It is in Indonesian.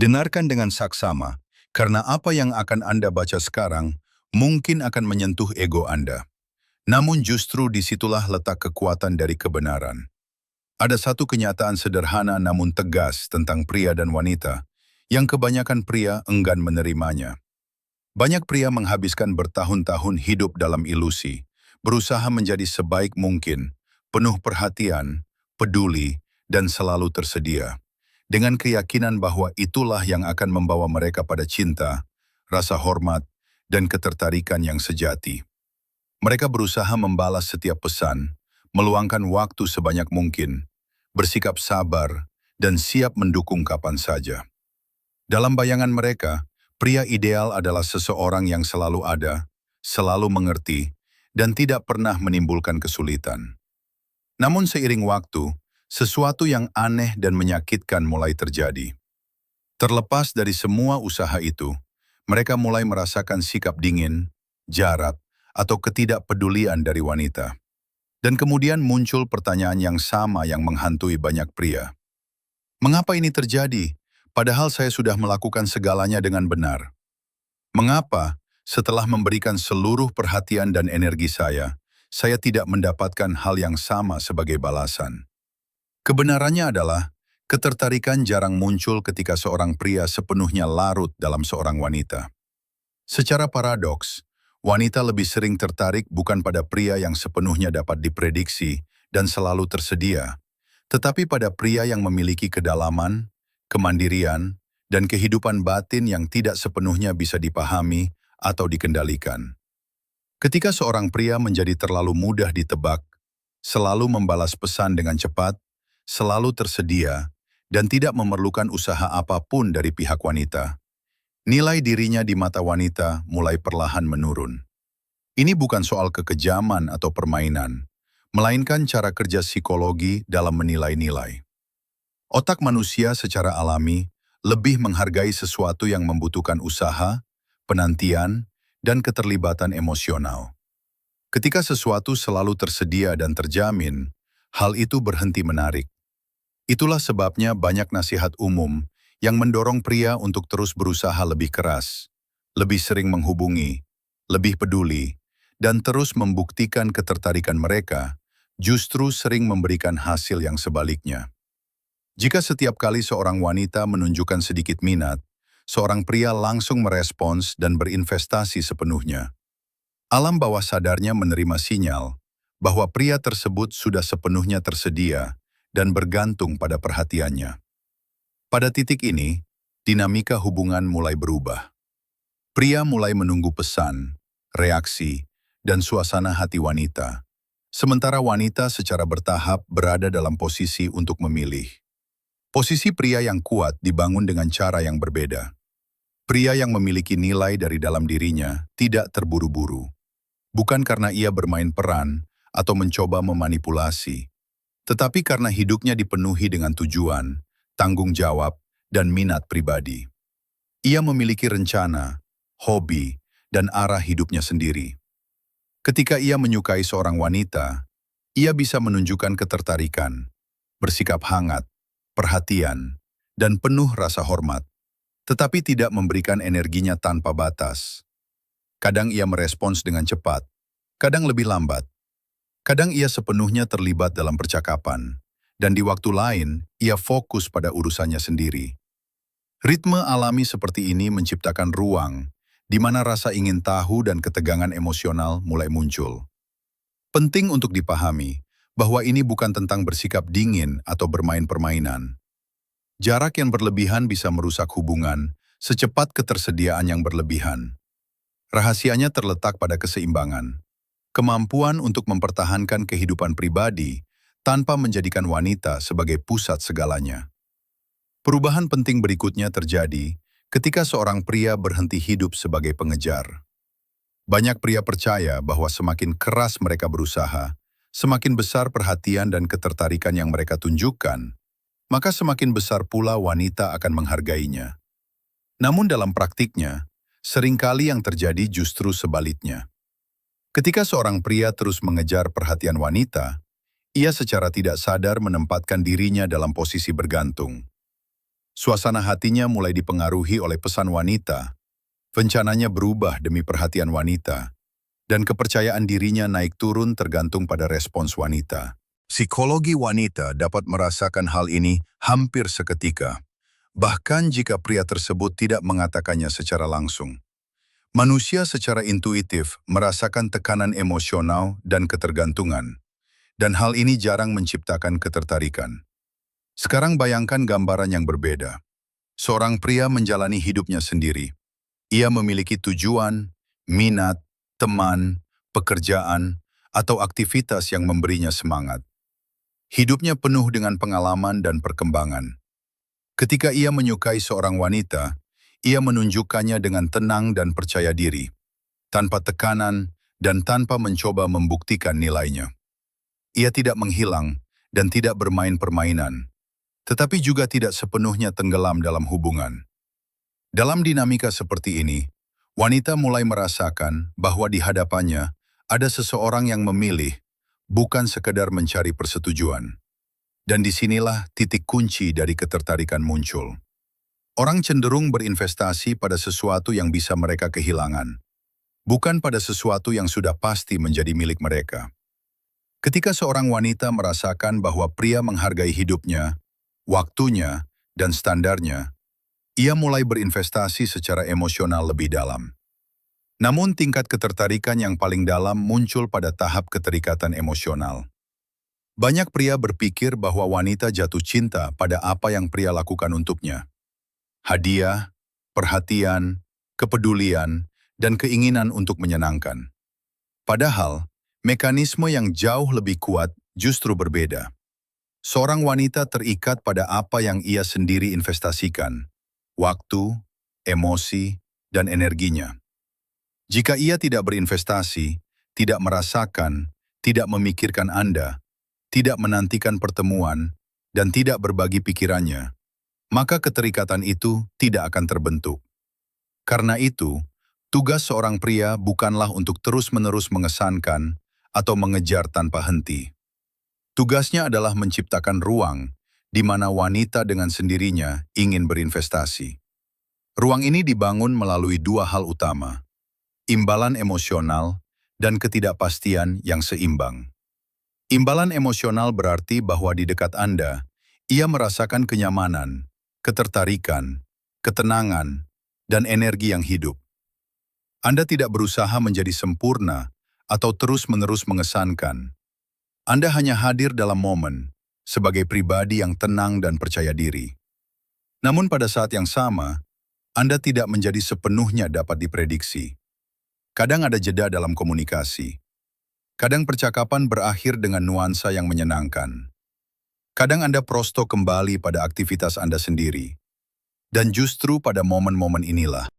Dengarkan dengan saksama, karena apa yang akan Anda baca sekarang mungkin akan menyentuh ego Anda. Namun justru disitulah letak kekuatan dari kebenaran. Ada satu kenyataan sederhana namun tegas tentang pria dan wanita, yang kebanyakan pria enggan menerimanya. Banyak pria menghabiskan bertahun-tahun hidup dalam ilusi, berusaha menjadi sebaik mungkin, penuh perhatian, peduli, dan selalu tersedia. Dengan keyakinan bahwa itulah yang akan membawa mereka pada cinta, rasa hormat, dan ketertarikan yang sejati. Mereka berusaha membalas setiap pesan, meluangkan waktu sebanyak mungkin, bersikap sabar, dan siap mendukung kapan saja. Dalam bayangan mereka, pria ideal adalah seseorang yang selalu ada, selalu mengerti, dan tidak pernah menimbulkan kesulitan. Namun seiring waktu, sesuatu yang aneh dan menyakitkan mulai terjadi. Terlepas dari semua usaha itu, mereka mulai merasakan sikap dingin, jarak, atau ketidakpedulian dari wanita. Dan kemudian muncul pertanyaan yang sama yang menghantui banyak pria. Mengapa ini terjadi? Padahal saya sudah melakukan segalanya dengan benar. Mengapa, setelah memberikan seluruh perhatian dan energi saya tidak mendapatkan hal yang sama sebagai balasan? Kebenarannya adalah, ketertarikan jarang muncul ketika seorang pria sepenuhnya larut dalam seorang wanita. Secara paradoks, wanita lebih sering tertarik bukan pada pria yang sepenuhnya dapat diprediksi dan selalu tersedia, tetapi pada pria yang memiliki kedalaman, kemandirian, dan kehidupan batin yang tidak sepenuhnya bisa dipahami atau dikendalikan. Ketika seorang pria menjadi terlalu mudah ditebak, selalu membalas pesan dengan cepat, selalu tersedia, dan tidak memerlukan usaha apapun dari pihak wanita, nilai dirinya di mata wanita mulai perlahan menurun. Ini bukan soal kekejaman atau permainan, melainkan cara kerja psikologi dalam menilai-nilai. Otak manusia secara alami lebih menghargai sesuatu yang membutuhkan usaha, penantian, dan keterlibatan emosional. Ketika sesuatu selalu tersedia dan terjamin, hal itu berhenti menarik. Itulah sebabnya banyak nasihat umum yang mendorong pria untuk terus berusaha lebih keras, lebih sering menghubungi, lebih peduli, dan terus membuktikan ketertarikan mereka, justru sering memberikan hasil yang sebaliknya. Jika setiap kali seorang wanita menunjukkan sedikit minat, seorang pria langsung merespons dan berinvestasi sepenuhnya. Alam bawah sadarnya menerima sinyal bahwa pria tersebut sudah sepenuhnya tersedia dan bergantung pada perhatiannya. Pada titik ini, dinamika hubungan mulai berubah. Pria mulai menunggu pesan, reaksi, dan suasana hati wanita, sementara wanita secara bertahap berada dalam posisi untuk memilih. Posisi pria yang kuat dibangun dengan cara yang berbeda. Pria yang memiliki nilai dari dalam dirinya tidak terburu-buru. Bukan karena ia bermain peran atau mencoba memanipulasi, tetapi karena hidupnya dipenuhi dengan tujuan, tanggung jawab, dan minat pribadi. Ia memiliki rencana, hobi, dan arah hidupnya sendiri. Ketika ia menyukai seorang wanita, ia bisa menunjukkan ketertarikan, bersikap hangat, perhatian, dan penuh rasa hormat, tetapi tidak memberikan energinya tanpa batas. Kadang ia merespons dengan cepat, kadang lebih lambat. Kadang ia sepenuhnya terlibat dalam percakapan, dan di waktu lain ia fokus pada urusannya sendiri. Ritme alami seperti ini menciptakan ruang di mana rasa ingin tahu dan ketegangan emosional mulai muncul. Penting untuk dipahami bahwa ini bukan tentang bersikap dingin atau bermain permainan. Jarak yang berlebihan bisa merusak hubungan secepat ketersediaan yang berlebihan. Rahasianya terletak pada keseimbangan. Kemampuan untuk mempertahankan kehidupan pribadi tanpa menjadikan wanita sebagai pusat segalanya. Perubahan penting berikutnya terjadi ketika seorang pria berhenti hidup sebagai pengejar. Banyak pria percaya bahwa semakin keras mereka berusaha, semakin besar perhatian dan ketertarikan yang mereka tunjukkan, maka semakin besar pula wanita akan menghargainya. Namun dalam praktiknya, seringkali yang terjadi justru sebaliknya. Ketika seorang pria terus mengejar perhatian wanita, ia secara tidak sadar menempatkan dirinya dalam posisi bergantung. Suasana hatinya mulai dipengaruhi oleh pesan wanita, rencananya berubah demi perhatian wanita, dan kepercayaan dirinya naik turun tergantung pada respons wanita. Psikologi wanita dapat merasakan hal ini hampir seketika, bahkan jika pria tersebut tidak mengatakannya secara langsung. Manusia secara intuitif merasakan tekanan emosional dan ketergantungan, dan hal ini jarang menciptakan ketertarikan. Sekarang bayangkan gambaran yang berbeda. Seorang pria menjalani hidupnya sendiri. Ia memiliki tujuan, minat, teman, pekerjaan, atau aktivitas yang memberinya semangat. Hidupnya penuh dengan pengalaman dan perkembangan. Ketika ia menyukai seorang wanita, ia menunjukkannya dengan tenang dan percaya diri, tanpa tekanan dan tanpa mencoba membuktikan nilainya. Ia tidak menghilang dan tidak bermain permainan, tetapi juga tidak sepenuhnya tenggelam dalam hubungan. Dalam dinamika seperti ini, wanita mulai merasakan bahwa di hadapannya ada seseorang yang memilih, bukan sekedar mencari persetujuan. Dan disinilah titik kunci dari ketertarikan muncul. Orang cenderung berinvestasi pada sesuatu yang bisa mereka kehilangan, bukan pada sesuatu yang sudah pasti menjadi milik mereka. Ketika seorang wanita merasakan bahwa pria menghargai hidupnya, waktunya, dan standarnya, ia mulai berinvestasi secara emosional lebih dalam. Namun tingkat ketertarikan yang paling dalam muncul pada tahap keterikatan emosional. Banyak pria berpikir bahwa wanita jatuh cinta pada apa yang pria lakukan untuknya. Hadiah, perhatian, kepedulian, dan keinginan untuk menyenangkan. Padahal, mekanisme yang jauh lebih kuat justru berbeda. Seorang wanita terikat pada apa yang ia sendiri investasikan, waktu, emosi, dan energinya. Jika ia tidak berinvestasi, tidak merasakan, tidak memikirkan Anda, tidak menantikan pertemuan, dan tidak berbagi pikirannya, maka keterikatan itu tidak akan terbentuk. Karena itu, tugas seorang pria bukanlah untuk terus-menerus mengesankan atau mengejar tanpa henti. Tugasnya adalah menciptakan ruang di mana wanita dengan sendirinya ingin berinvestasi. Ruang ini dibangun melalui dua hal utama, imbalan emosional dan ketidakpastian yang seimbang. Imbalan emosional berarti bahwa di dekat Anda, ia merasakan kenyamanan, ketertarikan, ketenangan, dan energi yang hidup. Anda tidak berusaha menjadi sempurna atau terus-menerus mengesankan. Anda hanya hadir dalam momen, sebagai pribadi yang tenang dan percaya diri. Namun pada saat yang sama, Anda tidak menjadi sepenuhnya dapat diprediksi. Kadang ada jeda dalam komunikasi. Kadang percakapan berakhir dengan nuansa yang menyenangkan. Kadang Anda prosto kembali pada aktivitas Anda sendiri. Dan justru pada momen-momen inilah,